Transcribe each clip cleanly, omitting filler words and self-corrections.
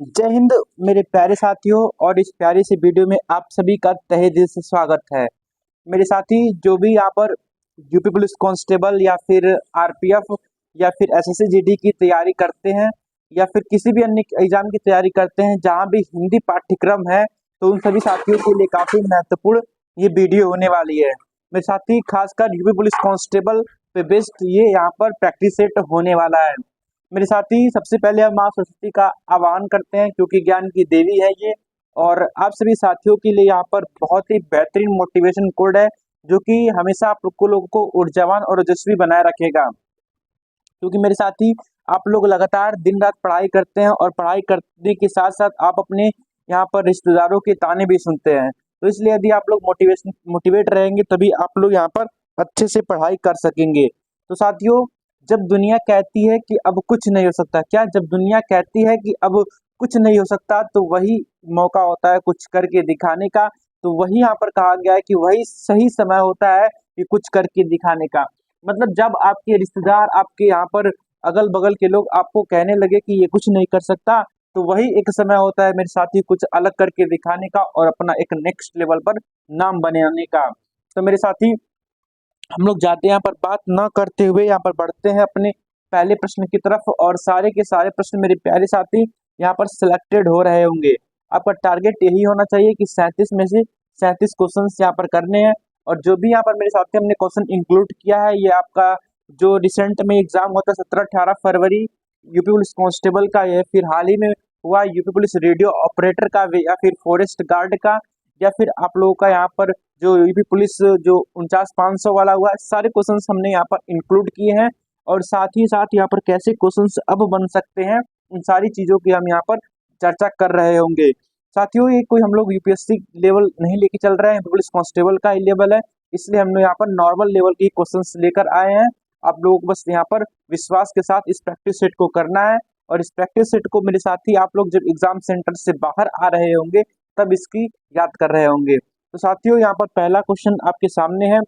जय हिंद मेरे प्यारे साथियों। और इस प्यारी सी वीडियो में आप सभी का तहे दिल से स्वागत है। मेरे साथी जो भी यहाँ पर यूपी पुलिस कांस्टेबल या फिर आरपीएफ या फिर एसएससी जीडी की तैयारी करते हैं या फिर किसी भी अन्य एग्जाम की तैयारी करते हैं जहाँ भी हिंदी पाठ्यक्रम है, तो उन सभी साथियों के लिए काफी महत्वपूर्ण ये वीडियो होने वाली है। मेरे साथी खासकर यूपी पुलिस कांस्टेबल पे बेस्ड ये यहाँ पर प्रैक्टिस सेट होने वाला है। मेरे साथी सबसे पहले हम माँ सरस्वती का आह्वान करते हैं क्योंकि ज्ञान की देवी है ये। और आप सभी साथियों के लिए यहाँ पर बहुत ही बेहतरीन मोटिवेशन कोड है जो कि हमेशा आप लोगों को ऊर्जावान और ओजस्वी बनाए रखेगा। क्योंकि मेरे साथी आप लोग लगातार दिन रात पढ़ाई करते हैं और पढ़ाई करने के साथ साथ आप अपने यहाँ पर रिश्तेदारों के ताने भी सुनते हैं। तो इसलिए यदि आप लोग मोटिवेट रहेंगे तभी आप लोग यहाँ पर अच्छे से पढ़ाई कर सकेंगे। तो साथियों, जब दुनिया कहती है कि अब कुछ नहीं हो सकता, क्या जब दुनिया कहती है कि अब कुछ नहीं हो सकता, तो वही मौका होता है कुछ करके दिखाने का। तो वही यहाँ पर कहा गया है कि वही सही समय होता है कि कुछ करके दिखाने का। मतलब जब आपके रिश्तेदार, आपके यहाँ पर अगल बगल के लोग आपको कहने लगे कि ये कुछ नहीं कर सकता, तो वही एक समय होता है मेरे साथी कुछ अलग करके दिखाने का और अपना एक नेक्स्ट लेवल पर नाम बनाने का। तो मेरे साथी, हम लोग जाते हैं यहाँ पर बात न करते हुए यहाँ पर बढ़ते हैं अपने पहले प्रश्न की तरफ। और सारे के सारे प्रश्न मेरे प्यारे साथी यहाँ पर सिलेक्टेड हो रहे होंगे। आपका टारगेट यही होना चाहिए कि 37 में से 37 क्वेश्चन यहाँ पर करने हैं। और जो भी यहाँ पर मेरे साथी हमने क्वेश्चन इंक्लूड किया है, ये आपका जो रिसेंट में एग्जाम होता है 17-18 फरवरी यूपी पुलिस कांस्टेबल का, या फिर हाल ही में हुआ यूपी पुलिस रेडियो ऑपरेटर का, या फिर फॉरेस्ट गार्ड का, या फिर आप लोगों का यहाँ पर जो यूपी पुलिस जो 49,500 वाला हुआ है, सारे क्वेश्चंस हमने यहाँ पर इंक्लूड किए हैं। और साथ ही साथ यहाँ पर कैसे क्वेश्चंस अब बन सकते हैं, उन सारी चीजों की हम यहाँ पर चर्चा कर रहे होंगे। साथियों, ये कोई हम लोग यूपीएससी लेवल नहीं लेके चल रहे हैं, पुलिस कांस्टेबल का ही लेवल है, इसलिए हमने यहाँ पर नॉर्मल लेवल के क्वेश्चंस लेकर आए हैं। आप लोगों को बस यहाँ पर विश्वास के साथ इस प्रैक्टिस सेट को करना है। और इस प्रैक्टिस सेट को मेरे साथी आप लोग जब एग्जाम सेंटर से बाहर आ रहे होंगे तब इसकी याद कर रहे होंगे। तो साथियों, यहाँ पर पहला क्वेश्चन आपके सामने है।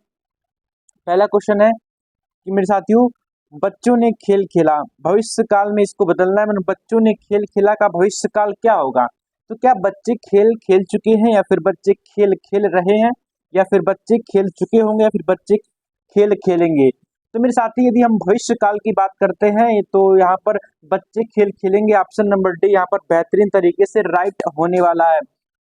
पहला क्वेश्चन है कि मेरे साथियों, बच्चों ने खेल खेला, भविष्य काल में इसको बदलना है। मैंने बच्चों ने खेल खेला का भविष्य काल क्या होगा? तो क्या बच्चे खेल खेल चुके हैं, या फिर बच्चे खेल खेल रहे हैं, या फिर बच्चे खेल चुके होंगे, या फिर बच्चे खेल खेलेंगे? तो मेरे साथी, यदि हम भविष्य काल की बात करते हैं तो यहाँ पर बच्चे खेल खेलेंगे, ऑप्शन नंबर डी यहाँ पर बेहतरीन तरीके से राइट होने वाला है।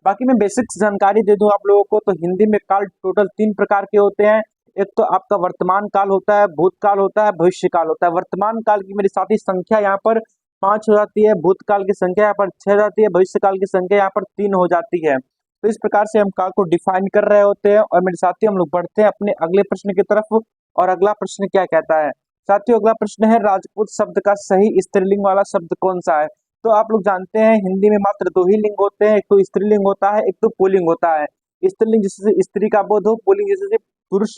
बाकी मैं बेसिक जानकारी दे दूं आप लोगों को, तो हिंदी में काल टोटल 3 प्रकार के होते हैं। एक तो आपका वर्तमान काल होता है, भूतकाल होता है, भविष्य काल होता है। वर्तमान काल की मेरे साथी संख्या यहाँ पर 5 हो जाती है, भूतकाल की संख्या यहाँ पर 6 हो जाती है, भविष्य काल की संख्या यहाँ पर 3 हो जाती है। तो इस प्रकार से हम काल को डिफाइन कर रहे होते हैं। और मेरे साथी, हम लोग बढ़ते हैं अपने अगले प्रश्न की तरफ। और अगला प्रश्न क्या कहता है साथियों? अगला प्रश्न है, राजपूत शब्द का सही स्त्रीलिंग वाला शब्द कौन सा है? तो आप लोग जानते हैं हिंदी में मात्र 2 ही लिंग होते हैं, एक तो स्त्रीलिंग होता है, एक तो पुल्लिंग होता है। स्त्रीलिंग जिससे स्त्री का बोध हो, पुल्लिंग जिससे पुरुष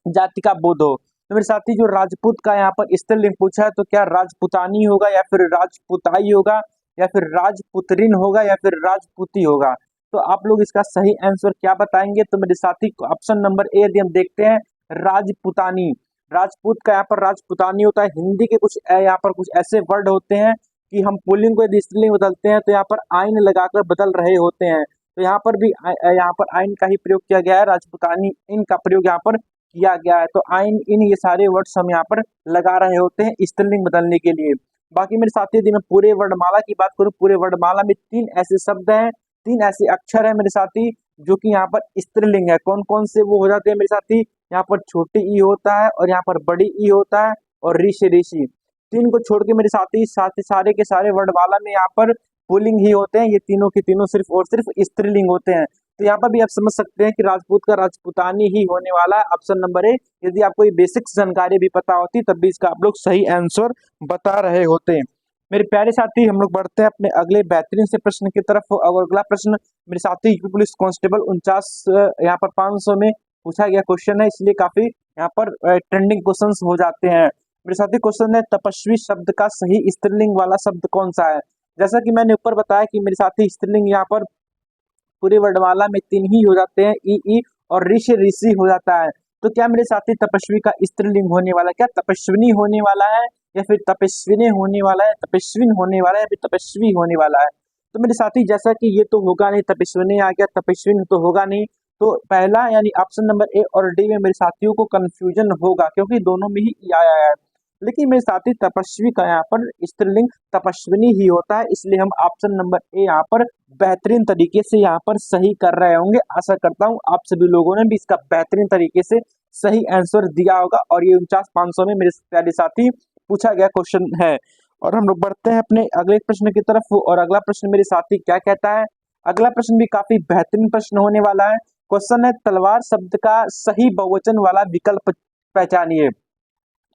जाति का बोध हो। तो मेरे साथी, जो राजपूत का यहाँ पर स्त्रीलिंग पूछा है, तो क्या राजपुतानी होगा, या फिर राजपुताई होगा, या फिर राजपुत्रिन होगा, या फिर राजपूती होगा? तो आप लोग इसका सही आंसर क्या बताएंगे? तो मेरे साथी, ऑप्शन नंबर ए यदि हम देखते हैं, राजपुतानी। राजपूत का यहाँ पर राजपुतानी होता है। हिंदी के कुछ यहाँ पर कुछ ऐसे वर्ड होते हैं कि हम पुल्लिंग को यदि स्त्रीलिंग बदलते हैं तो यहाँ पर आइन लगाकर बदल रहे होते हैं। तो यहाँ पर भी यहाँ पर आइन का ही प्रयोग किया गया है, राजपुतानी इन का प्रयोग यहाँ पर किया गया है। तो आइन इन ये सारे वर्ड्स हम यहाँ पर लगा रहे होते हैं स्त्रीलिंग बदलने के लिए। बाकी मेरे साथी, यदि मैं पूरे वर्णमाला की बात करूँ, पूरे वर्णमाला में 3 ऐसे शब्द हैं, 3 ऐसे अक्षर हैं मेरे साथी जो कि यहाँ पर स्त्रीलिंग है। कौन कौन से वो हो जाते हैं मेरे साथी? यहाँ पर छोटी ई होता है, और यहाँ पर बड़ी ई होता है, और ऋषि ऋषि। 3 को छोड़ के मेरे साथी सारे के सारे वर्णमाला में यहाँ पर पुल्लिंग ही होते हैं। ये तीनों के तीनों सिर्फ और सिर्फ स्त्रीलिंग होते हैं। तो यहाँ पर भी आप समझ सकते हैं कि राजपूत का राजपुतानी ही होने वाला है, ऑप्शन नंबर ए। यदि आपको ये बेसिक जानकारी भी पता होती तब भी इसका आप लोग सही आंसर बता रहे होते। मेरे प्यारे साथी, हम लोग बढ़ते हैं अपने अगले बेहतरीन से प्रश्न की तरफ। और अगला प्रश्न मेरे साथी, यूपी पुलिस कांस्टेबल 49 यहाँ पर 500 में पूछा गया क्वेश्चन है, इसलिए काफी यहाँ पर ट्रेंडिंग क्वेश्चंस हो जाते हैं। मेरे साथी, क्वेश्चन है, तपस्वी शब्द का सही स्त्रीलिंग वाला शब्द कौन सा है? जैसा कि मैंने ऊपर बताया कि मेरे साथी स्त्रीलिंग यहाँ पर पूरी वर्णमाला में 3 ही हो जाते हैं, ई और ऋषि ऋषि हो जाता है। तो क्या मेरे साथी तपस्वी का स्त्रीलिंग होने वाला, क्या तपस्विनी होने वाला है, या फिर तपस्विनी होने वाला है, तपस्विन होने वाला है, या फिर तपस्वी होने वाला है। तो मेरे साथी जैसा कि ये तो होगा नहीं, तपस्विनी आ गया, तपस्विन तो होगा नहीं, तो पहला यानी ऑप्शन नंबर ए और डी में मेरे साथियों को कंफ्यूजन होगा, क्योंकि दोनों में ही ई आया है। लेकिन मेरे साथी तपस्वी का यहाँ पर स्त्रीलिंग तपस्विनी ही होता है, इसलिए हम ऑप्शन नंबर ए यहाँ पर बेहतरीन तरीके से यहाँ पर सही कर रहे होंगे। आशा करता हूँ आप सभी लोगों ने भी इसका बेहतरीन तरीके से सही आंसर दिया होगा, और ये 49,500 में मेरे प्यारे साथी पूछा गया क्वेश्चन है। और हम लोग बढ़ते हैं अपने अगले प्रश्न की तरफ, और अगला प्रश्न मेरे साथी क्या कहता है। अगला प्रश्न भी काफी बेहतरीन प्रश्न होने वाला है। क्वेश्चन है, तलवार शब्द का सही बहुवचन वाला विकल्प पहचानिए।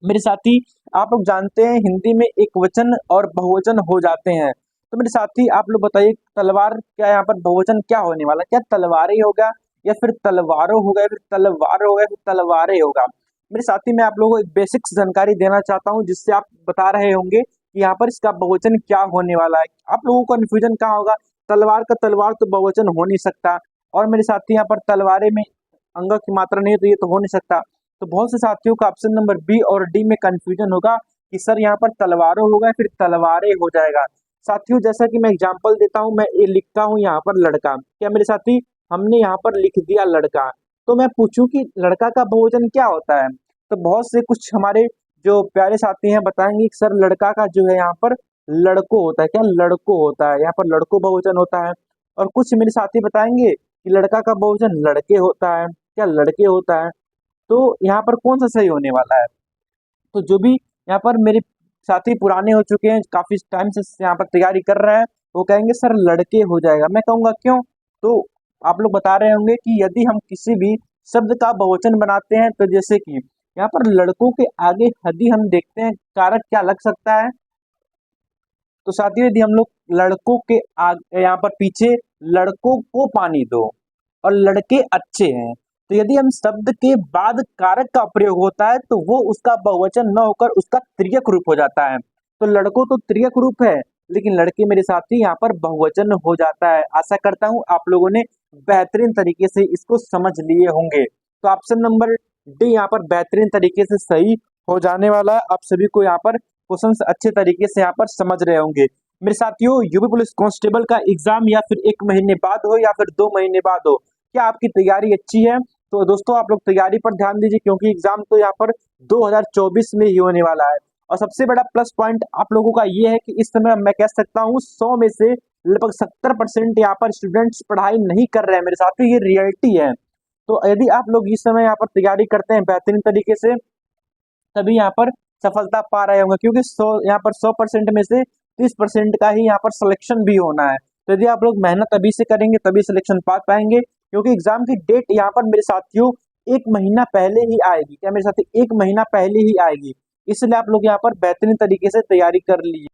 मेरे साथी आप लोग जानते हैं हिंदी में एक वचन और बहुवचन हो जाते हैं, तो मेरे साथी आप लोग बताइए तलवार क्या यहाँ पर बहुवचन क्या होने वाला है? क्या तलवारें होगा, या फिर तलवारों होगा, या फिर तलवार होगा, या फिर तलवारें होगा? मेरे साथी मैं आप लोगों को एक बेसिक्स जानकारी देना चाहता हूँ, जिससे आप बता रहे होंगे कि यहाँ पर इसका बहुवचन क्या होने वाला है। आप लोगों को कन्फ्यूजन कहाँ होगा? तलवार का तलवार तो बहुवचन हो नहीं सकता, और मेरे साथी यहाँ पर तलवारें में अंग की मात्रा नहीं है, तो ये तो हो नहीं सकता। तो बहुत से साथियों का ऑप्शन नंबर बी और डी में कंफ्यूजन होगा कि सर यहाँ पर तलवारों होगा या फिर तलवारें हो जाएगा। साथियों जैसा कि मैं एग्जांपल देता हूँ, मैं ये लिखता हूँ यहाँ पर लड़का, क्या मेरे साथी हमने यहाँ पर लिख दिया लड़का, तो मैं पूछूं कि लड़का का बहुवचन क्या होता है, तो बहुत से कुछ हमारे जो प्यारे साथी हैं बताएंगे कि सर लड़का का जो है यहाँ पर लड़को होता है। क्या लड़को होता है? यहाँ पर लड़को बहुवचन होता है। और कुछ मेरे साथी बताएंगे कि लड़का का बहुवचन लड़के होता है। क्या लड़के होता है? तो यहाँ पर कौन सा सही होने वाला है? तो जो भी यहाँ पर मेरे साथी पुराने हो चुके हैं, काफी टाइम से यहाँ पर तैयारी कर रहे हैं, वो कहेंगे सर लड़के हो जाएगा। मैं कहूँगा क्यों? तो आप लोग बता रहे होंगे कि यदि हम किसी भी शब्द का बहुवचन बनाते हैं, तो जैसे कि यहाँ पर लड़कों के आगे यदि हम देखते हैं कारक क्या लग सकता है, तो साथियों यदि हम लोग लड़कों के आगे यहाँ पर पीछे लड़कों को पानी दो और लड़के अच्छे हैं, तो यदि हम शब्द के बाद कारक का प्रयोग होता है तो वो उसका बहुवचन न होकर उसका तृतीयक रूप हो जाता है। तो लड़कों तो तृतीयक रूप है, लेकिन लड़के मेरे साथी यहाँ पर बहुवचन हो जाता है। आशा करता हूँ आप लोगों ने बेहतरीन तरीके से इसको समझ लिए होंगे। तो ऑप्शन नंबर डी यहाँ पर बेहतरीन तरीके से सही हो जाने वाला है। आप सभी को यहाँ पर क्वेश्चन अच्छे तरीके से यहाँ पर समझ रहे होंगे। मेरे साथियों यूपी पुलिस कांस्टेबल का एग्जाम या फिर 1 महीने बाद हो या फिर 2 महीने बाद हो, क्या आपकी तैयारी अच्छी है? तो दोस्तों आप लोग तैयारी पर ध्यान दीजिए, क्योंकि एग्जाम तो यहाँ पर 2024 में ही होने वाला है। और सबसे बड़ा प्लस पॉइंट आप लोगों का ये है कि इस समय मैं कह सकता हूँ 100 में से लगभग 70% यहाँ पर स्टूडेंट्स पढ़ाई नहीं कर रहे हैं। मेरे साथियों ये रियलिटी है। तो यदि आप लोग इस समय यहाँ पर तैयारी करते हैं बेहतरीन तरीके से, तभी यहाँ पर सफलता पा रहे होंगे, क्योंकि 100% में से 30% का ही यहाँ पर सिलेक्शन भी होना है। तो यदि आप लोग मेहनत अभी से करेंगे तभी सिलेक्शन पा पाएंगे, क्योंकि एग्जाम की डेट यहाँ पर मेरे साथियों 1 महीना पहले ही आएगी। क्या मेरे साथी 1 महीना पहले ही आएगी, इसलिए आप लोग यहाँ पर बेहतरीन तरीके से तैयारी कर लीजिए।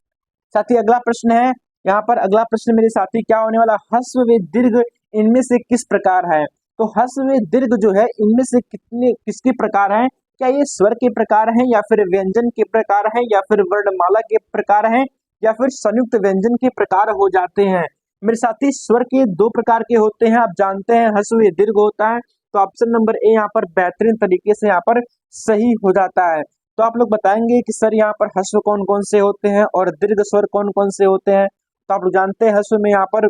साथी अगला प्रश्न है, यहाँ पर अगला प्रश्न मेरे साथी क्या होने वाला, ह्रस्व व दीर्घ इनमें से किस प्रकार है? तो ह्रस्व व दीर्घ जो है इनमें से किसके प्रकार है? क्या ये स्वर के प्रकार हैं, या फिर व्यंजन के प्रकार हैं, या फिर वर्णमाला के प्रकार हैं, या फिर संयुक्त व्यंजन के प्रकार हो जाते हैं? मेरे साथी स्वर के 2 प्रकार के होते हैं, आप जानते हैं ह्रस्व व दीर्घ होता है। तो ऑप्शन नंबर ए यहाँ पर बेहतरीन तरीके से यहाँ पर सही हो जाता है। तो आप लोग बताएंगे कि सर यहाँ पर ह्रस्व कौन कौन से होते हैं और दीर्घ स्वर कौन कौन से होते हैं? तो आप लोग जानते हैं ह्रस्व में यहाँ पर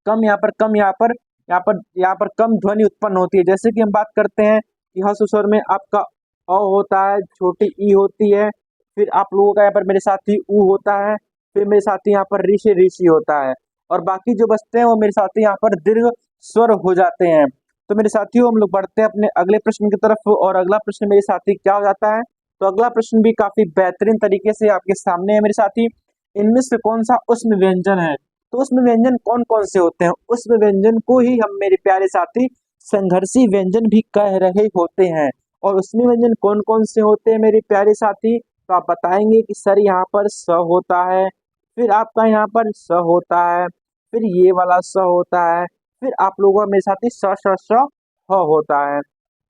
कम, यहाँ पर कम ध्वनि उत्पन्न होती है। जैसे कि हम बात करते हैं कि ह्रस्व स्वर में आपका अ होता है, छोटी ई होती है, फिर आप लोगों का यहाँ पर मेरे साथी ऊ होता है, फिर मेरे साथी यहाँ पर ऋषि होता है, और बाकी जो बचते हैं वो मेरे साथी यहाँ पर दीर्घ स्वर हो जाते हैं। तो मेरे साथियों हम लोग बढ़ते हैं अपने अगले प्रश्न की तरफ, और अगला प्रश्न मेरे साथी क्या हो जाता है? तो अगला प्रश्न भी काफी बेहतरीन तरीके से आपके सामने है मेरे साथी, इनमें से कौन सा उष्म व्यंजन है? तो उसमें व्यंजन कौन कौन से होते हैं? उसमें व्यंजन को ही हम मेरे प्यारे साथी संघर्षी व्यंजन भी कह रहे होते हैं। और उसमें व्यंजन कौन कौन से होते हैं मेरे प्यारे साथी? तो आप बताएंगे कि सर यहाँ पर स होता है, फिर आपका यहाँ पर स होता है, फिर ये वाला स होता है, फिर आप लोगों का मेरे साथी स ह होता है।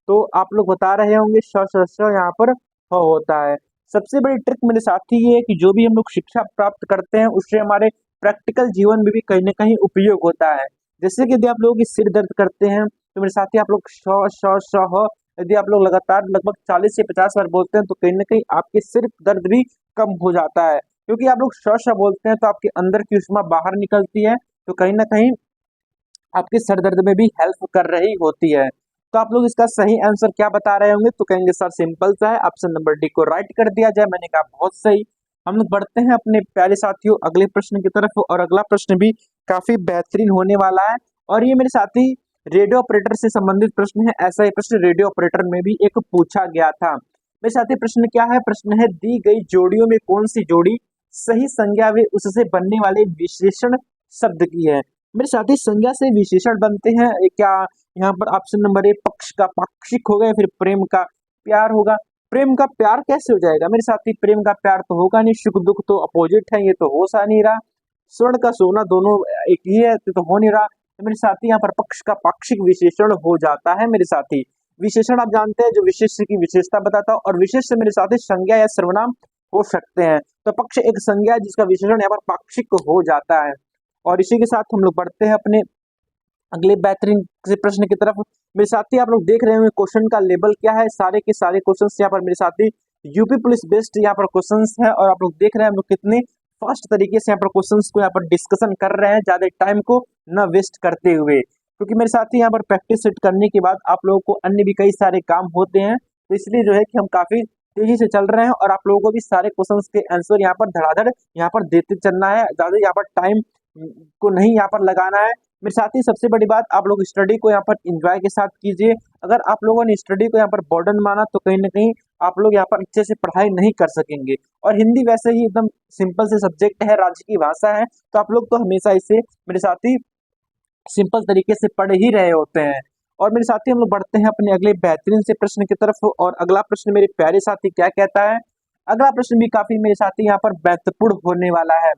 तो आप लोग बता रहे होंगे स यहाँ पर ह होता है। सबसे बड़ी ट्रिक मेरे साथी ये है कि जो भी हम लोग शिक्षा प्राप्त करते हैं उससे हमारे प्रैक्टिकल जीवन में भी कहीं ना कहीं उपयोग होता है। जैसे कि यदि आप लोगों की सिर दर्द करते हैं तो मेरे साथी आप लोग श ह यदि आप लोग लगातार लगभग 40 से 50 बार बोलते हैं तो कहीं ना कहीं आपके सिर दर्द भी कम हो जाता है, क्योंकि आप लोग श बोलते हैं तो आपके अंदर की ऊष्मा बाहर निकलती है, तो कहीं ना कहीं आपके सर दर्द में भी हेल्प कर रही होती है। तो आप लोग इसका सही आंसर क्या बता रहे होंगे, तो कहेंगे सर सिंपल सा है, ऑप्शन नंबर डी को राइट कर दिया जाए। मैंने कहा बहुत सही। हम लोग बढ़ते हैं अपने प्यारे साथियों अगले प्रश्न की तरफ, और अगला प्रश्न भी काफी बेहतरीन होने वाला है, और ये मेरे साथी रेडियो ऑपरेटर से संबंधित प्रश्न है। ऐसा ही प्रश्न रेडियो ऑपरेटर में भी एक पूछा गया था। मेरे साथी प्रश्न क्या है, प्रश्न है दी गई जोड़ियों में कौन सी जोड़ी सही संज्ञा व उससे बनने वाले विशेषण शब्द की है। मेरे साथी संज्ञा से विशेषण बनते हैं क्या, यहाँ पर ऑप्शन नंबर ए पक्ष का पाक्षिक होगा, या फिर प्रेम का प्यार होगा। प्रेम का प्यार कैसे हो जाएगा मेरे साथी, प्रेम का प्यार तो होगा नहीं, सुख दुख तो अपोजिट है, ये तो हो सा नहीं रहा। स्वर्ण का सोना दोनों एक ही है, तो हो नहीं रहा। तो मेरे साथी यहाँ पर पक्ष का पाक्षिक विशेषण हो जाता है मेरे साथी। विशेषण आप जानते हैं जो विशेष्य की विशेषता बताता है, और विशेष्य मेरे साथी संज्ञा या सर्वनाम हो सकते हैं। तो पक्ष एक संज्ञा जिसका विशेषण यहाँ पर पाक्षिक हो जाता है। और इसी के साथ हम लोग बढ़ते हैं अपने अगले बेहतरीन से प्रश्न की तरफ। मेरे साथी आप लोग देख रहे होंगे क्वेश्चन का लेवल क्या है, सारे के सारे क्वेश्चंस यहाँ पर मेरे साथी यूपी पुलिस बेस्ड यहाँ पर क्वेश्चंस है, और आप लोग देख रहे हैं हम लोग कितने फास्ट तरीके से यहाँ पर क्वेश्चंस को यहाँ पर डिस्कशन कर रहे हैं, ज्यादा टाइम को न वेस्ट करते हुए, क्योंकि मेरे साथी यहाँ पर प्रैक्टिस सेट करने के बाद आप लोगों को अन्य भी कई सारे काम होते हैं, तो इसलिए जो है कि हम काफी तेजी से चल रहे हैं, और आप लोगों को भी सारे क्वेश्चंस के आंसर यहाँ पर धड़ाधड़ यहाँ पर देते चलना है, ज्यादा यहाँ पर टाइम को नहीं यहाँ पर लगाना है। मेरे साथ ही सबसे बड़ी बात, आप लोग स्टडी को यहाँ पर एंजॉय के साथ कीजिए। अगर आप लोगों ने स्टडी को यहाँ पर बर्डन माना तो कहीं ना कहीं आप लोग यहाँ पर अच्छे से पढ़ाई नहीं कर सकेंगे। और हिंदी वैसे ही एकदम सिंपल से सब्जेक्ट है, राज्य की भाषा है, तो आप लोग तो हमेशा इसे मेरे साथ ही सिंपल तरीके से पढ़ ही रहे होते हैं। और मेरे साथी हम लोग बढ़ते हैं अपने अगले बेहतरीन से प्रश्न की तरफ, और अगला प्रश्न मेरे प्यारे साथी क्या कहता है। अगला प्रश्न भी काफी मेरे साथी यहाँ पर महत्वपूर्ण होने वाला है।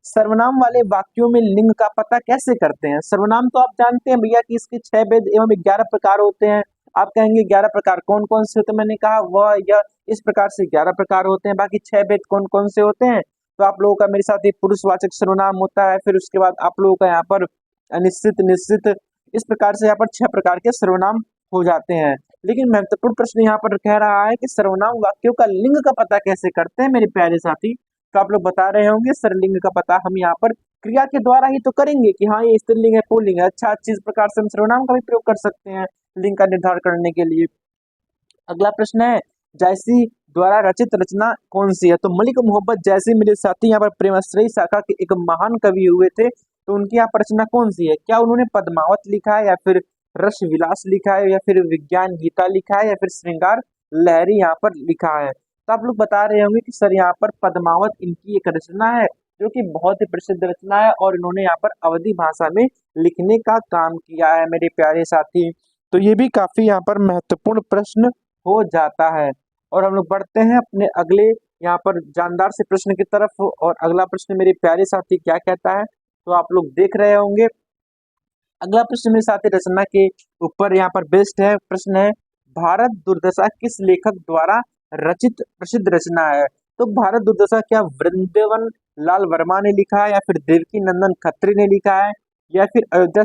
सर्वनाम वाले वाक्यों में लिंग का पता कैसे करते हैं। सर्वनाम तो आप जानते हैं भैया कि इसके 6 भेद एवं 11 प्रकार होते हैं। आप कहेंगे 11 प्रकार कौन कौन से होते हैं, मैंने कहा वह यह इस प्रकार से 11 प्रकार होते हैं। बाकी 6 भेद कौन कौन से होते हैं, तो आप लोगों का मेरे साथ ही पुरुषवाचक सर्वनाम होता है, फिर उसके बाद आप लोगों का यहाँ पर अनिश्चित, निश्चित, इस प्रकार से यहाँ पर 6 प्रकार के सर्वनाम हो जाते हैं। लेकिन महत्वपूर्ण प्रश्न यहाँ पर कह रहा है कि सर्वनाम वाक्यों का लिंग का पता कैसे करते हैं मेरे प्यारे साथी। तो आप लोग बता रहे होंगे सर लिंग का पता हम यहाँ पर क्रिया के द्वारा ही तो करेंगे कि हाँ ये स्त्रीलिंग है पुल्लिंग है। अच्छा, इस प्रकार से हम सर्वनाम का भी प्रयोग कर सकते हैं लिंग का निर्धारण करने के लिए। अगला प्रश्न है जैसी द्वारा रचित रचना कौन सी है। तो मलिक मोहब्बत जैसी मेरे साथी यहाँ पर प्रेमाश्रयी शाखा के एक महान कवि हुए थे, तो उनकी यहाँ पर रचना कौन सी है। क्या उन्होंने पद्मावत लिखा है, या फिर रस विलास लिखा है, या फिर विज्ञान गीता लिखा है, या फिर श्रृंगार लहरी यहाँ पर लिखा है। तो आप लोग बता रहे होंगे कि सर यहाँ पर पद्मावत इनकी एक रचना है जो कि बहुत ही प्रसिद्ध रचना है, और इन्होंने यहाँ पर अवधी भाषा में लिखने का काम किया है मेरे प्यारे साथी। तो ये भी काफी यहाँ पर महत्वपूर्ण प्रश्न हो जाता है। और हम लोग बढ़ते हैं अपने अगले यहाँ पर जानदार से प्रश्न की तरफ, और अगला प्रश्न मेरे प्यारे साथी क्या कहता है, तो आप लोग देख रहे होंगे। अगला प्रश्न मेरे साथी रचना के ऊपर यहाँ पर बेस्ड है। प्रश्न है भारत दुर्दशा किस लेखक द्वारा रचित प्रसिद्ध रचना है। तो भारत दुर्दशा क्या वृंदावन लाल वर्मा ने लिखा है, या फिर देवकी नंदन खत्री ने लिखा है, या फिर अयोध्या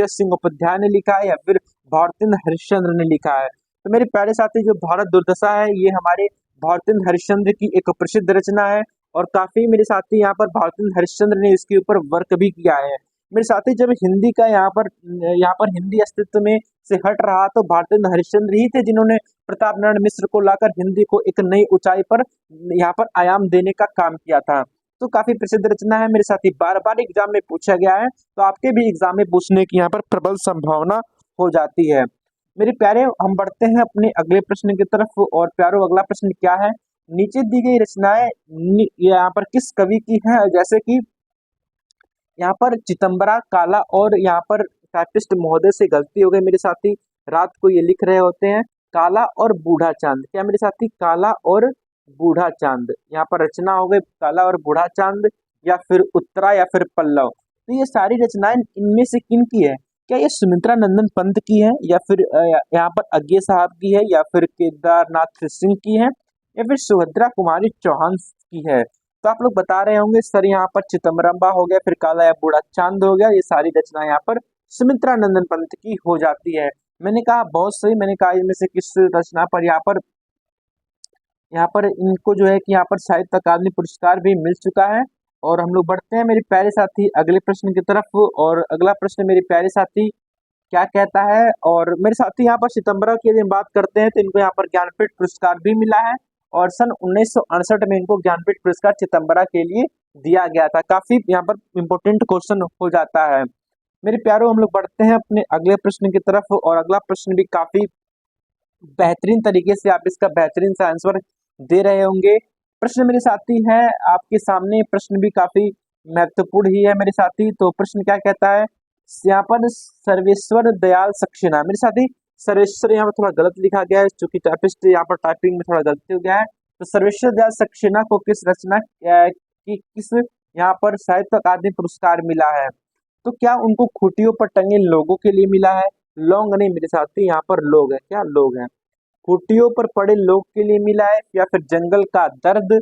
सिंह उपाध्याय ने लिखा है, या फिर भारतेंद्र हरिश्चंद्र ने लिखा है। तो मेरे प्यारे साथी जो भारत दुर्दशा है ये हमारे भारतेंद्र हरिश्चंद्र की एक प्रसिद्ध रचना है, और काफी मेरे साथी यहाँ पर भारतेंद्र हरिश्चंद्र ने इसके ऊपर वर्क भी किया है। मेरे साथी जब हिंदी का यहाँ पर हिंदी अस्तित्व में से हट रहा तो भारतेंद्र हरिश्चंद्र ही थे जिन्होंने प्रताप नारायण मिश्र को लाकर हिंदी को एक नई ऊंचाई पर यहाँ पर आयाम देने का काम किया था। तो काफी प्रसिद्ध रचना है मेरे साथी, बार बार एग्जाम में पूछा गया है, तो आपके भी एग्जाम में पूछने की यहाँ पर प्रबल संभावना हो जाती है। मेरे प्यारे हम बढ़ते हैं अपने अगले प्रश्न की तरफ, और प्यारो अगला प्रश्न क्या है, नीचे दी गई रचनाएं यहाँ पर किस कवि की है। जैसे कि यहाँ पर चितंबरा काला, और यहाँ पर टाइपिस्ट महोदय से गलती हो गई मेरे साथी, रात को ये लिख रहे होते हैं काला और बूढ़ा चांद। क्या मेरे साथी काला और बूढ़ा चांद, यहाँ पर रचना हो गई काला और बूढ़ा चांद, या फिर उत्तरा, या फिर पल्लव। तो ये सारी रचनाएं इनमें से किन की है। क्या ये सुमित्रा नंदन पंत की है, या फिर यहाँ पर अज्ञे साहब की है, या फिर केदारनाथ सिंह की है, या फिर सुभद्रा कुमारी चौहान की है। तो आप लोग बता रहे होंगे सर यहाँ पर चितंबरम्बा हो गया, फिर काला या बूढ़ा चांद हो गया, ये सारी रचना यहाँ पर सुमित्रा नंदन पंत की हो जाती है। मैंने कहा बहुत सही, मैंने कहा इनमें से किस रचना पर यहाँ पर इनको जो है कि यहाँ पर साहित्य अकादमी पुरस्कार भी मिल चुका है। और हम लोग बढ़ते हैं मेरे प्यारे साथी अगले प्रश्न की तरफ। और अगला प्रश्न मेरे प्यारे साथी क्या कहता है, और मेरे साथी यहाँ पर सितंबर की यदि हम बात करते हैं तो इनको यहाँ पर ज्ञानपीठ पुरस्कार भी मिला है। और सन 1968 में इनको ज्ञानपीठ पुरस्कार सितंबर के लिए दिया गया था। काफी यहाँ पर इम्पोर्टेंट क्वेश्चन हो जाता है। मेरे प्यारों, हम लोग बढ़ते हैं अपने अगले प्रश्न की तरफ। और अगला प्रश्न भी काफी बेहतरीन तरीके से आप इसका बेहतरीन सा आंसर दे रहे होंगे। प्रश्न मेरे साथी है आपके सामने, प्रश्न भी काफी महत्वपूर्ण ही है मेरे साथी। तो प्रश्न क्या कहता है, यहाँ पर सर्वेश्वर दयाल सक्सेना, मेरे साथी सर्वेश्वर यहाँ पर थोड़ा गलत लिखा गया है, चूंकि टाइपिस्ट यहाँ पर टाइपिंग में थोड़ा गलती हो गया है। तो सर्वेश्वर दयाल सक्सेना को किस रचना की किस यहाँ पर साहित्य अकादमी पुरस्कार मिला है? तो क्या उनको खूंटियों पर टंगे लोगों के लिए मिला है? लौंग नहीं मेरे साथी, यहाँ पर लोग है, क्या लोग हैं। खूंटियों पर पड़े लोग के लिए मिला है, या फिर जंगल का दर्द,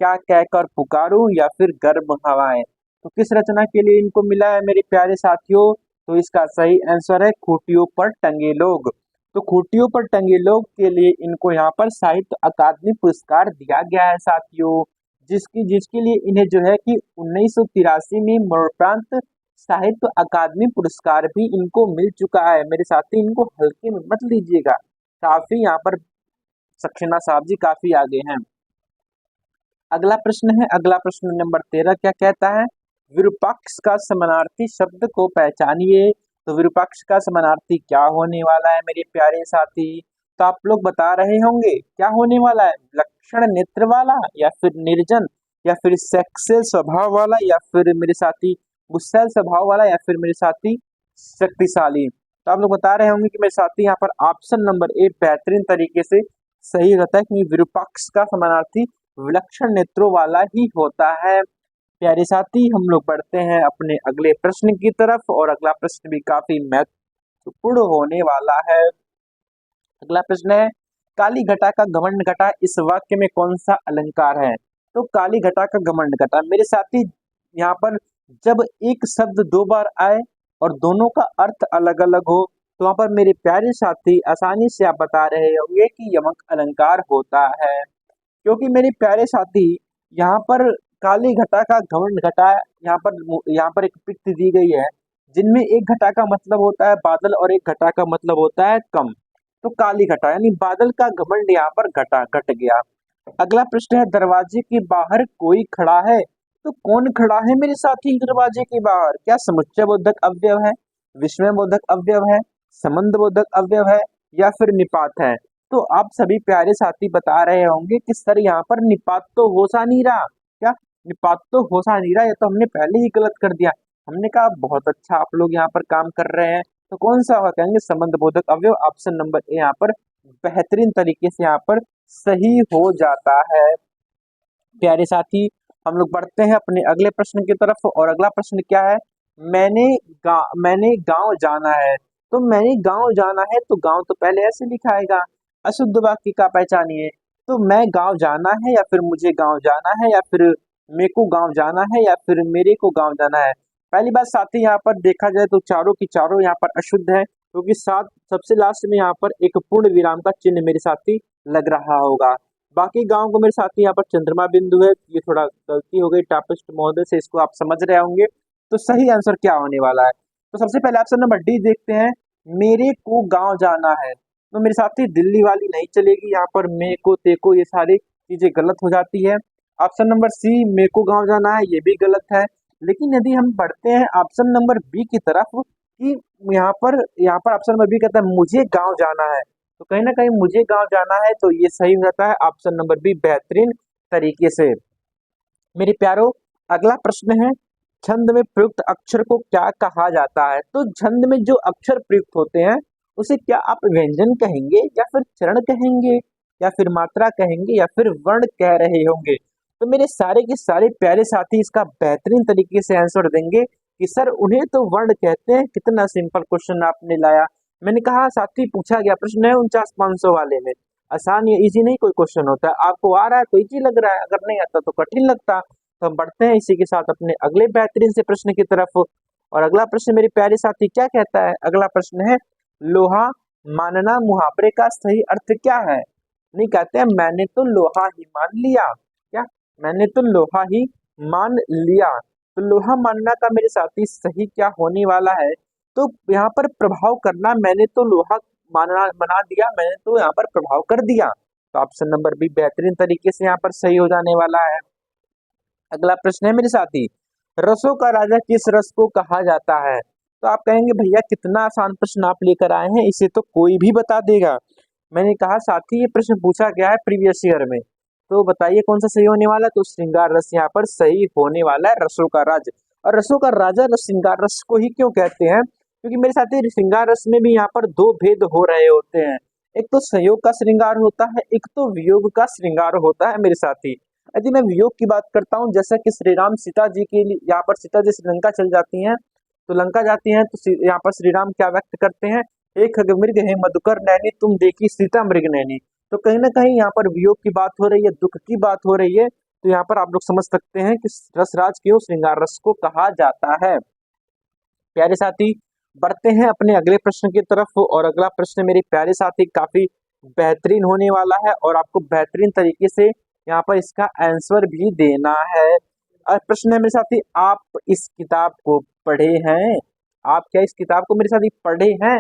क्या कहकर पुकारूं, या फिर गर्म हवाएं? तो किस रचना के लिए इनको मिला है मेरे प्यारे साथियों? तो इसका सही आंसर है खूंटियों पर टंगे लोग। तो खूंटियों पर टंगे लोग के लिए इनको यहाँ पर साहित्य अकादमी पुरस्कार दिया गया है साथियों, जिसकी जिसके लिए इन्हें जो है कि 1983 में मरणोपरांत साहित्य अकादमी पुरस्कार भी इनको मिल चुका है मेरे साथी। इनको हल्के में मत लीजिएगा, काफी यहाँ पर सक्सेना साहब जी काफी आगे हैं। अगला प्रश्न है, अगला प्रश्न नंबर 13 क्या कहता है, विरूपाक्ष का समानार्थी शब्द को पहचानिए। तो विरूपाक्ष का समानार्थी क्या होने वाला है मेरे प्यारे साथी? तो आप लोग बता रहे होंगे क्या होने वाला है, विलक्षण नेत्र वाला, या फिर निर्जन, या फिर सेक्सुअल स्वभाव वाला, या फिर मेरे साथी गुस्सैल स्वभाव वाला, या फिर मेरे साथी शक्तिशाली। तो आप लोग बता रहे होंगे कि मेरे साथी यहाँ पर ऑप्शन नंबर ए बेहतरीन तरीके से सही रहता है कि विरूपाक्ष का समानार्थी विलक्षण नेत्रों वाला ही होता है। प्यारे साथी, हम लोग बढ़ते हैं अपने अगले प्रश्न की तरफ। और अगला प्रश्न भी काफी महत्वपूर्ण होने वाला है। अगला प्रश्न है, काली घटा का घमंड घटा इस वाक्य में कौन सा अलंकार है? तो काली घटा का घमंड घटा मेरे साथी, यहाँ पर जब एक शब्द दो बार आए और दोनों का अर्थ अलग अलग हो, तो वहां पर मेरे प्यारे साथी आसानी से आप बता रहे होंगे कि यमक अलंकार होता है। क्योंकि मेरे प्यारे साथी यहाँ पर काली घटा का घमंड घटा, यहाँ पर एक पिक्चर दी गई है जिनमें एक घटा का मतलब होता है बादल और एक घटा का मतलब होता है कम। तो काली घटा यानी बादल का घमंड यहाँ पर घटा घट गया। अगला प्रश्न है, दरवाजे के बाहर कोई खड़ा है। तो कौन खड़ा है मेरे साथी दरवाजे के बाहर? क्या समुच्चय बोधक अवयव है, विस्मय बोधक अवयव है, संबंध बोधक अवयव है, या फिर निपात है? तो आप सभी प्यारे साथी बता रहे होंगे कि सर यहाँ पर निपात तो हो सा नहीं रहा। क्या निपात तो हो सा नहीं रहा, ये तो हमने पहले ही गलत कर दिया। हमने कहा बहुत अच्छा आप लोग यहाँ पर काम कर रहे हैं। तो कौन सा होगा, कहेंगे संबंध बोधक अवयव। ऑप्शन नंबर ए यहाँ पर बेहतरीन तरीके से यहाँ पर सही हो जाता है। प्यारे साथी, हम लोग बढ़ते हैं अपने अगले प्रश्न की तरफ। और अगला प्रश्न क्या है, मैंने गांव जाना है। तो मैंने गांव जाना है, तो गांव तो पहले ऐसे लिखा आएगा, अशुद्ध वाक्य का पहचानिए। तो मैं गांव जाना है, या फिर मुझे गांव जाना है, या फिर मेरे को गांव जाना है, या फिर मेरे को गांव जाना है? पहली बात साथी, यहाँ पर देखा जाए तो चारों की चारों यहाँ पर अशुद्ध है, क्योंकि साथ सबसे लास्ट में यहाँ पर एक पूर्ण विराम का चिन्ह मेरे साथी लग रहा होगा। बाकी गांव को मेरे साथी यहाँ पर चंद्रमा बिंदु है, ये थोड़ा गलती हो गई टापिस्ट महोदय से, इसको आप समझ रहे होंगे। तो सही आंसर क्या होने वाला है? तो सबसे पहले ऑप्शन नंबर डी देखते हैं, मेरे को गांव जाना है। तो मेरे साथी दिल्ली वाली नहीं चलेगी, यहाँ पर मे को ते को ये सारी चीजें गलत हो जाती है। ऑप्शन नंबर सी मेरे को गांव जाना है, ये भी गलत है। लेकिन यदि हम बढ़ते हैं ऑप्शन नंबर बी की तरफ, कि यहाँ पर ऑप्शन नंबर बी कहता है मुझे गांव जाना है, तो कहीं ना कहीं मुझे गांव जाना है, तो ये सही हो जाता है ऑप्शन नंबर बी बेहतरीन तरीके से। मेरे प्यारो, अगला प्रश्न है, छंद में प्रयुक्त अक्षर को क्या कहा जाता है? तो छंद में जो अक्षर प्रयुक्त होते हैं उसे क्या आप व्यंजन कहेंगे, या फिर चरण कहेंगे, या फिर मात्रा कहेंगे, या फिर वर्ण कह रहे होंगे? तो मेरे सारे के सारे प्यारे साथी इसका बेहतरीन तरीके से आंसर देंगे कि सर उन्हें तो वर्ण कहते हैं। कितना सिंपल क्वेश्चन आपने लाया। मैंने कहा साथी पूछा गया प्रश्न है 49,500 वाले में, आसान या इजी नहीं कोई क्वेश्चन होता है। आपको आ रहा है तो इजी लग रहा है, अगर नहीं आता तो कठिन लगता। तो हम बढ़ते हैं इसी के साथ अपने अगले बेहतरीन से प्रश्न की तरफ। और अगला प्रश्न मेरे प्यारे साथी क्या कहता है? अगला प्रश्न है, लोहा मानना मुहावरे का सही अर्थ क्या है? नहीं, कहते हैं मैंने तो लोहा ही मान लिया। क्या? मैंने तो लोहा ही मान लिया। तो लोहा मानना का मेरे साथी सही क्या होने वाला है? तो यहाँ पर प्रभाव करना, मैंने तो लोहा मानना बना दिया, मैंने तो यहाँ पर प्रभाव कर दिया। तो ऑप्शन नंबर बी बेहतरीन तरीके से यहाँ पर सही हो जाने वाला है। अगला प्रश्न है मेरे साथी, रसों का राजा किस रस को कहा जाता है? तो आप कहेंगे भैया कितना आसान प्रश्न आप लेकर आए हैं, इसे तो कोई भी बता देगा। मैंने कहा साथी ये प्रश्न पूछा गया है प्रीवियस ईयर में, तो बताइए कौन सा सही होने वाला है? तो श्रृंगार रस यहाँ पर सही होने वाला है, रसों का राज। और रसों का राजा श्रृंगार रस को ही क्यों कहते हैं? क्योंकि मेरे साथी श्रृंगार रस में भी यहाँ पर दो भेद हो रहे होते हैं। एक तो संयोग का श्रृंगार होता है, एक तो वियोग का श्रृंगार होता है मेरे साथी। यदि मैं वियोग की बात करता हूँ, जैसा कि श्री राम सीता जी के लिए यहाँ पर सीता जी श्रीलंका चल जाती हैं, तो लंका जाती हैं, तो यहाँ पर श्री राम क्या व्यक्त करते हैं, एक खग मृग है मधुकर नैनी तुम देखी सीता मृग नैनी। तो कहीं ना कहीं यहाँ पर वियोग की बात हो रही है, दुख की बात हो रही है। तो यहाँ पर आप लोग समझ सकते हैं कि रसराज क्यों श्रृंगार रस को कहा जाता है। प्यारे साथी बढ़ते हैं अपने अगले प्रश्न की तरफ, और अगला प्रश्न मेरे प्यारे साथी काफी बेहतरीन होने वाला है, और आपको बेहतरीन तरीके से यहाँ पर इसका आंसर भी देना है। प्रश्न है मेरे साथी, आप इस किताब को पढ़े हैं? आप क्या इस किताब को मेरे साथी पढ़े हैं?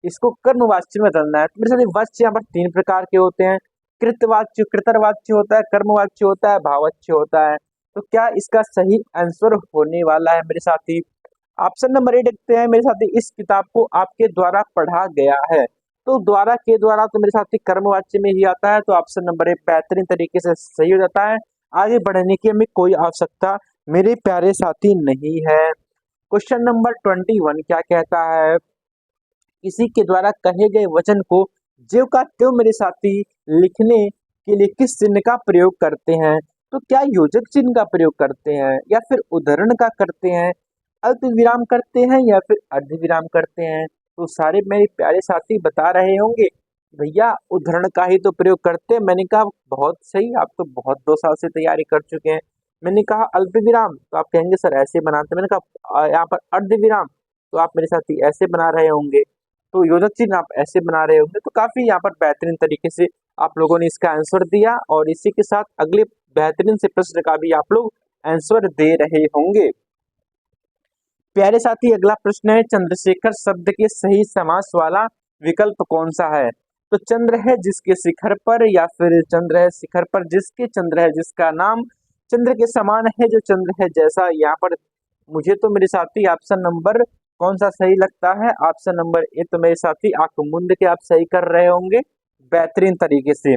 इसको कर्मवाच्य में बदलना है। तो मेरे साथी वाच्य यहाँ पर तीन प्रकार के होते हैं, कृतवाच्य, कृतवाच्य होता है, कर्मवाच्य होता है, भाववाच्य होता है। तो क्या इसका सही आंसर होने वाला है मेरे साथी? ऑप्शन नंबर ए देखते हैं मेरे साथी, इस किताब को आपके द्वारा पढ़ा गया है। तो द्वारा के द्वारा तो मेरे साथी कर्मवाच्य में ही आता है, तो ऑप्शन नंबर ए बेहतरीन तरीके से सही हो जाता है। आगे बढ़ने की हमें कोई आवश्यकता मेरे प्यारे साथी नहीं है। क्वेश्चन नंबर 21 क्या कहता है, किसी के द्वारा कहे गए वचन को ज्यों का त्यों मेरे साथी लिखने के लिए किस चिन्ह का प्रयोग करते हैं? तो क्या योजक चिन्ह का प्रयोग करते हैं, या फिर उद्धरण का करते हैं, अल्प विराम करते हैं, या फिर अर्ध विराम करते हैं? तो सारे मेरे प्यारे साथी बता रहे होंगे भैया उद्धरण का ही तो प्रयोग करते हैं। मैंने कहा बहुत सही, आप तो बहुत 2 साल से तैयारी कर चुके हैं। मैंने कहा अल्प विराम, तो आप कहेंगे सर ऐसे बनाते हैं। मैंने कहा यहाँ पर अर्ध विराम, तो आप मेरे साथी ऐसे बना रहे होंगे। तो योजक चिन्ह आप ऐसे बना रहे होंगे। तो काफी यहाँ पर बेहतरीन तरीके से आप लोगों ने इसका आंसर दिया, और इसी के साथ अगले बेहतरीन से प्रश्न का भी आप लोग आंसर दे रहे होंगे। प्यारे साथी अगला प्रश्न है, चंद्रशेखर शब्द के सही समास वाला विकल्प कौन सा है? तो चंद्र है जिसके शिखर पर, या फिर चंद्र है शिखर पर जिसके, चंद्र है जिसका नाम, चंद्र के समान है जो चंद्र है जैसा। यहाँ पर मुझे तो मेरे साथी ऑप्शन नंबर कौन सा सही लगता है? ऑप्शन नंबर ए तो मेरे साथी आंख मूंद के आप सही कर रहे होंगे बेहतरीन तरीके से।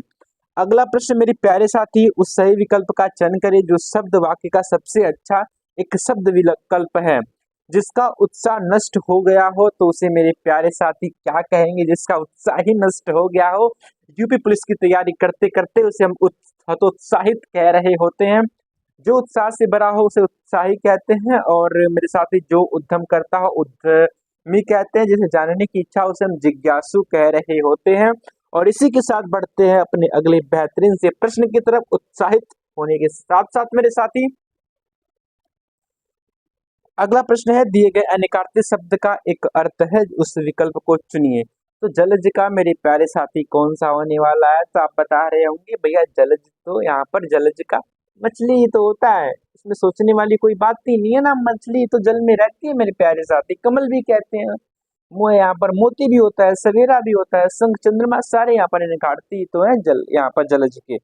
अगला प्रश्न मेरे प्यारे साथी, उस सही विकल्प का चयन करें जो शब्द वाक्य का सबसे अच्छा एक शब्द विकल्प है। जिसका उत्साह नष्ट हो गया हो तो उसे मेरे प्यारे साथी क्या कहेंगे? जिसका उत्साह ही नष्ट हो गया हो, यूपी पुलिस की तैयारी करते करते उसे हम हतोत्साहित कह रहे होते हैं। जो उत्साह से भरा हो उसे उत्साही कहते हैं, और मेरे साथी जो उद्यम करता हो उद्यमी कहते हैं। जिसे जानने की इच्छा उसे हम जिज्ञासु कह रहे होते हैं। और इसी के साथ बढ़ते हैं अपने अगले बेहतरीन से प्रश्न की तरफ। उत्साहित होने के साथ साथ मेरे साथी अगला प्रश्न है, दिए गए अनिकार्य शब्द का एक अर्थ है, उस विकल्प को चुनिए। तो जलज का मेरे प्यारे साथी कौन सा होने वाला है? तो आप बता रहे होंगे भैया जलज, तो यहाँ पर जलज का मछली ही तो होता है, इसमें सोचने वाली कोई बात ही नहीं है ना। मछली तो जल में रहती है मेरे प्यारे साथी, कमल भी कहते हैं, मोह यहाँ पर मोती भी होता है, सवेरा भी होता है, शंख चंद्रमा सारे यहाँ पर निकालती तो है जल, यहाँ पर जलज के।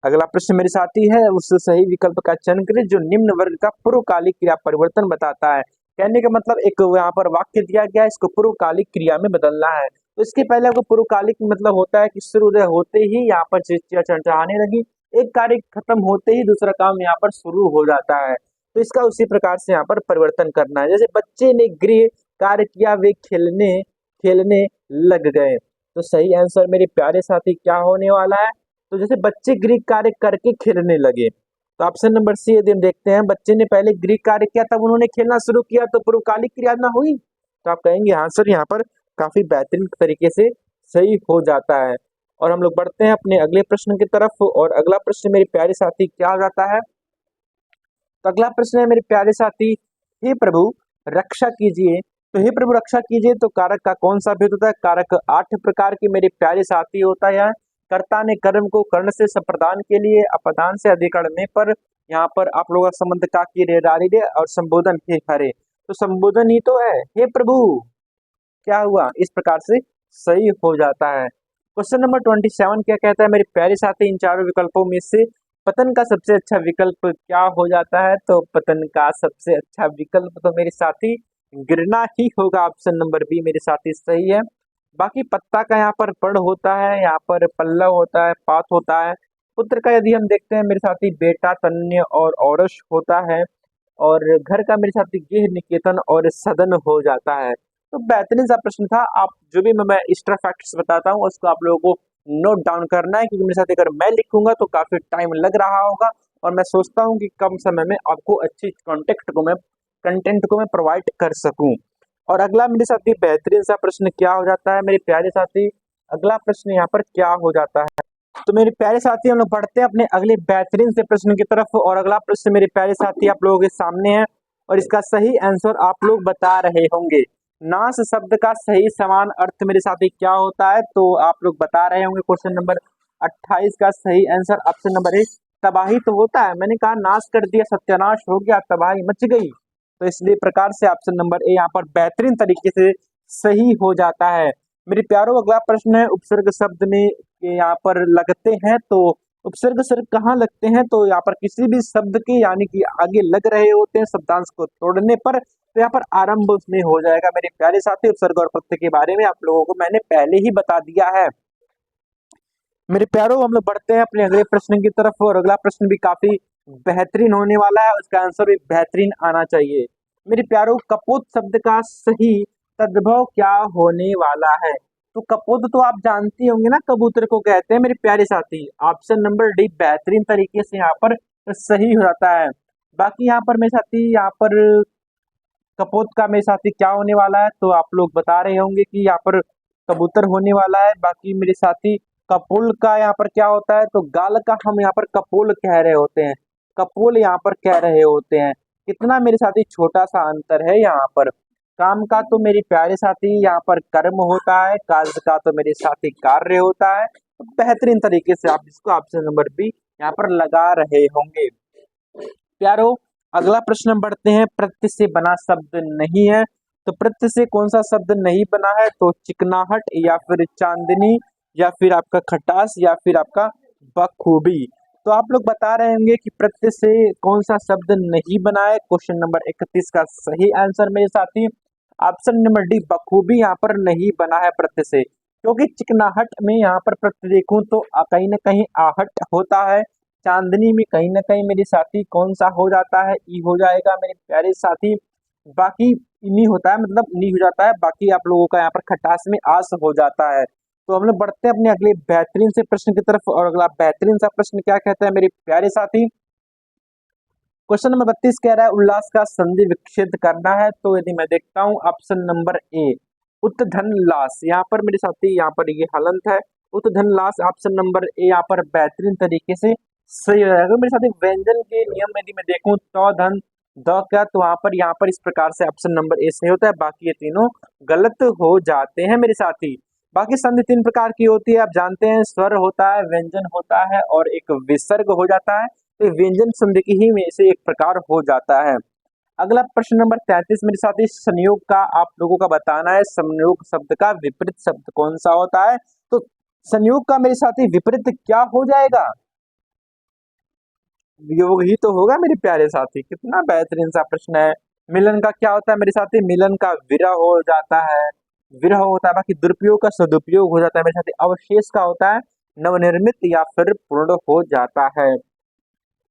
अगला प्रश्न मेरे साथी है, उस सही विकल्प का चयन करें जो निम्न वर्ग का पूर्वकालिक क्रिया परिवर्तन बताता है। कहने का मतलब एक यहाँ पर वाक्य दिया गया है, इसको पूर्वकालिक क्रिया में बदलना है। तो इसके पहले आपको पूर्वकालिक मतलब होता है कि सूर्योदय होते ही यहाँ पर चिड़िया चहचहाने लगी, एक कार्य खत्म होते ही दूसरा काम यहाँ पर शुरू हो जाता है। तो इसका उसी प्रकार से यहाँ पर परिवर्तन करना है। जैसे बच्चे ने गृह कार्य किया, वे खेलने खेलने लग गए। तो सही आंसर मेरे प्यारे साथी क्या होने वाला है? तो जैसे बच्चे गृह कार्य करके खेलने लगे, तो ऑप्शन नंबर सी यदि हम देखते हैं, बच्चे ने पहले गृह कार्य किया तब उन्होंने खेलना शुरू किया, तो पूर्वकालिक क्रिया ना हुई। तो आप कहेंगे हाँ सर, यहाँ पर काफी बेहतरीन तरीके से सही हो जाता है। और हम लोग बढ़ते हैं अपने अगले प्रश्न की तरफ, और अगला प्रश्न मेरे प्यारे साथी क्या हो जाता है? तो अगला प्रश्न है मेरे प्यारे साथी, हे प्रभु रक्षा कीजिए, तो हे प्रभु रक्षा कीजिए, तो कारक का कौन सा भेद होता है? कारक 8 प्रकार के मेरे प्यारे साथी होता है। यहाँ कर्ता ने कर्म को कर्ण से संप्रदान के लिए अपदान से अधिकरणने पर यहाँ पर आप लोगों का संबंध का की रे रारी रे और संबोधन हे हरे, तो संबोधन ही तो है। हे प्रभु क्या हुआ? इस प्रकार से सही हो जाता है। क्वेश्चन नंबर 27 क्या कहता है मेरे प्यारे साथी? इन चारों विकल्पों में से पतन का सबसे अच्छा विकल्प क्या हो जाता है? तो पतन का सबसे अच्छा विकल्प तो मेरे साथी गिरना ही होगा। ऑप्शन नंबर बी मेरे साथी सही है। बाकी पत्ता का यहाँ पर पड़ होता है, यहाँ पर पल्लव होता है, पात होता है। पुत्र का यदि हम देखते हैं मेरे साथी बेटा, तन्य और औरस होता है। और घर का मेरे साथी गृह, निकेतन और सदन हो जाता है। तो बेहतरीन सा प्रश्न था। आप जो भी मैं एक्स्ट्रा फैक्ट्स बताता हूँ उसको आप लोगों को नोट डाउन करना है, क्योंकि मेरे साथ अगर मैं लिखूंगा तो काफी टाइम लग रहा होगा और मैं सोचता हूँ कि कम समय में आपको अच्छी कंटेंट को मैं प्रोवाइड कर सकूं। और अगला मेरे साथी बेहतरीन सा प्रश्न क्या हो जाता है मेरे प्यारे साथी? अगला प्रश्न यहाँ पर क्या हो जाता है? तो मेरे प्यारे साथी हम लोग बढ़ते हैं अपने अगले बेहतरीन से प्रश्न की तरफ। और अगला प्रश्न मेरे प्यारे साथी आप लोगों के सामने है और इसका सही आंसर आप लोग बता रहे होंगे। नाश शब्द का सही समान अर्थ मेरे साथी क्या होता है? तो आप लोग बता रहे होंगे। क्वेश्चन नंबर 28 का सही आंसर ऑप्शन नंबर ए तबाही तो होता है। मैंने कहा नाश कर दिया, सत्यानाश हो गया, तबाही मच गई, तो इसलिए प्रकार से ऑप्शन नंबर ए यहाँ पर बेहतरीन तरीके से सही हो जाता है। मेरे प्यारों अगला प्रश्न है उपसर्ग शब्द में यहाँ पर लगते हैं, तो उपसर्ग शब्द कहाँ लगते हैं? तो यहाँ पर किसी भी शब्द के यानी कि आगे लग रहे होते हैं शब्दांश को तोड़ने पर, तो यहाँ पर आरंभ उसमें हो जाएगा। मेरे प्यारे साथी उपसर्ग और प्रत्यय के बारे में आप लोगों को मैंने पहले ही बता दिया है। मेरे प्यारों हम लोग बढ़ते हैं अपने अगले प्रश्न की तरफ और अगला प्रश्न भी काफी बेहतरीन होने वाला है, उसका आंसर भी बेहतरीन आना चाहिए। मेरे प्यारों कपोत शब्द का सही तद्भव क्या होने वाला है? तो कपोत तो आप जानती होंगे ना, कबूतर को कहते हैं मेरे प्यारे साथी। ऑप्शन नंबर डी बेहतरीन तरीके से यहाँ पर सही हो जाता है। बाकी यहाँ पर मेरे साथी यहाँ पर कपोत का मेरे साथी क्या होने वाला है? तो आप लोग बता रहे होंगे कि यहाँ पर कबूतर होने वाला है। बाकी मेरे साथी कपोल का यहाँ पर क्या होता है? तो गाल का हम यहाँ पर कपोल कह रहे होते हैं, कपोल यहाँ पर कह रहे होते हैं। कितना मेरे साथी छोटा सा अंतर है यहाँ पर। काम का तो मेरे प्यारे साथी यहाँ पर कर्म होता है, कार्य का तो मेरे साथी कार्य होता है। तो बेहतरीन तरीके से आप इसको ऑप्शन नंबर बी यहाँ पर लगा रहे होंगे। प्यारो अगला प्रश्न बढ़ते हैं। प्रत्यय से बना शब्द नहीं है, तो प्रत्यय से कौन सा शब्द नहीं बना है? तो चिकनाहट या फिर चांदनी या फिर आपका खटास या फिर आपका बखूबी। तो आप लोग बता रहे होंगे कि प्रत्यय से कौन सा शब्द नहीं बना है। क्वेश्चन नंबर 31 का सही आंसर मेरे साथी ऑप्शन नंबर डी बखूबी यहाँ पर नहीं बना है प्रत्यय से, क्योंकि चिकनाहट में यहाँ पर प्रत्यय देखूं तो कहीं ना कहीं आहट होता है। चांदनी में कहीं ना कहीं मेरे साथी कौन सा हो जाता है? ई हो जाएगा मेरे प्यारे साथी। बाकी नी होता है, मतलब नी हो जाता है। बाकी आप लोगों का यहाँ पर खटास में आस हो जाता है। तो हम लोग बढ़ते हैं अपने अगले बेहतरीन से प्रश्न की तरफ और अगला बेहतरीन सा प्रश्न क्या कहता है मेरे प्यारे साथी? क्वेश्चन नंबर 32 कह रहा है उल्लास का संधि विच्छेद करना है। तो यदि मैं देखता हूँ ऑप्शन नंबर ए उत्धन लास, यहाँ पर मेरे साथी यहाँ पर ये हलंत है उत्धन लास। ऑप्शन नंबर ए यहाँ पर बेहतरीन तरीके से सही हो जाएगा। मेरे साथी व्यंजन के नियम यदि मैं देखूं तो धन द क्या, तो यहाँ पर इस प्रकार से ऑप्शन नंबर ए सही होता है, बाकी ये तीनों गलत हो जाते हैं मेरे साथी। बाकी संधि 3 प्रकार की होती है, आप जानते हैं स्वर होता है, व्यंजन होता है और एक विसर्ग हो जाता है। तो व्यंजन संधि की ही में से एक प्रकार हो जाता है। अगला प्रश्न नंबर 33 मेरे साथी संयोग का आप लोगों का बताना है। संयोग शब्द का विपरीत शब्द कौन सा होता है? तो संयोग का मेरे साथी विपरीत क्या हो जाएगा? योग ही तो होगा मेरे प्यारे साथी। कितना बेहतरीन सा प्रश्न है। मिलन का क्या होता है मेरे साथी? मिलन का विरह हो जाता है, विरह होता है। बाकी दुरुपयोग का सदुपयोग हो जाता है मेरे साथी। अवशेष का होता है नवनिर्मित या फिर पूर्ण हो जाता है।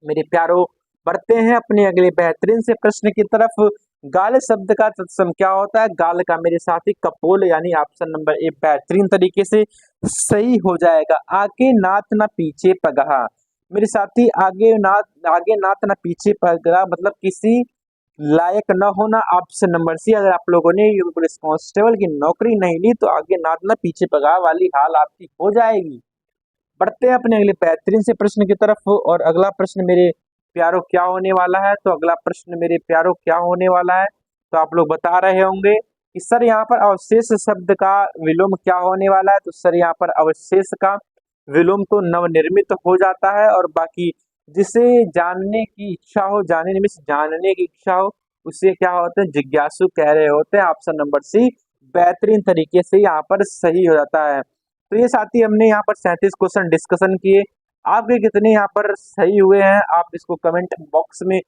मेरे प्यारो बढ़ते हैं अपने अगले बेहतरीन से प्रश्न की तरफ। गाल शब्द का तत्सम क्या होता है? गाल का मेरे साथी कपोल, यानी ऑप्शन नंबर ए बेहतरीन तरीके से सही हो जाएगा। आगे नाथ ना पीछे पगहा, मेरे साथी आगे नाथ ना पीछे पगहा मतलब किसी लायक न होना। ऑप्शन नंबर सी, अगर आप लोगों ने पुलिस कांस्टेबल की नौकरी नहीं ली तो आगे नाथ ना पीछे पगहा वाली हाल आपकी हो जाएगी। बढ़ते हैं अपने अगले बेहतरीन से प्रश्न की तरफ और अगला प्रश्न मेरे प्यारो क्या होने वाला है? तो अगला प्रश्न मेरे प्यारो क्या होने वाला है? तो आप लोग बता रहे होंगे कि सर यहाँ पर अवशेष शब्द का विलोम क्या होने वाला है। तो सर यहाँ पर अवशेष का विलोम तो नवनिर्मित हो जाता है, और बाकी जिसे जानने की इच्छा हो, जानने मीन्स जानने की इच्छा हो, उसे क्या होते हैं, जिज्ञासु कह रहे होते हैं। ऑप्शन नंबर सी बेहतरीन तरीके से यहाँ पर सही हो जाता है। तो ये साथी हमने यहाँ पर 37 क्वेश्चन डिस्कशन किए। आपके कितने यहाँ पर सही हुए हैं आप इसको कमेंट बॉक्स में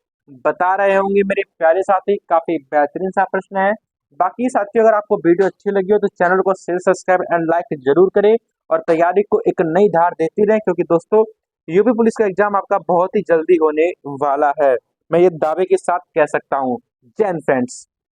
बता रहे होंगे मेरे प्यारे साथी। काफी बेहतरीन सा प्रश्न है। बाकी साथियों, अगर आपको वीडियो अच्छी लगी हो तो चैनल को शेयर, सब्सक्राइब एंड लाइक जरूर करें, और तैयारी को एक नई धार देती रहे, क्योंकि दोस्तों यूपी पुलिस का एग्जाम आपका बहुत ही जल्दी होने वाला है। मैं ये दावे के साथ कह सकता हूँ। जय हिंद फ्रेंड्स।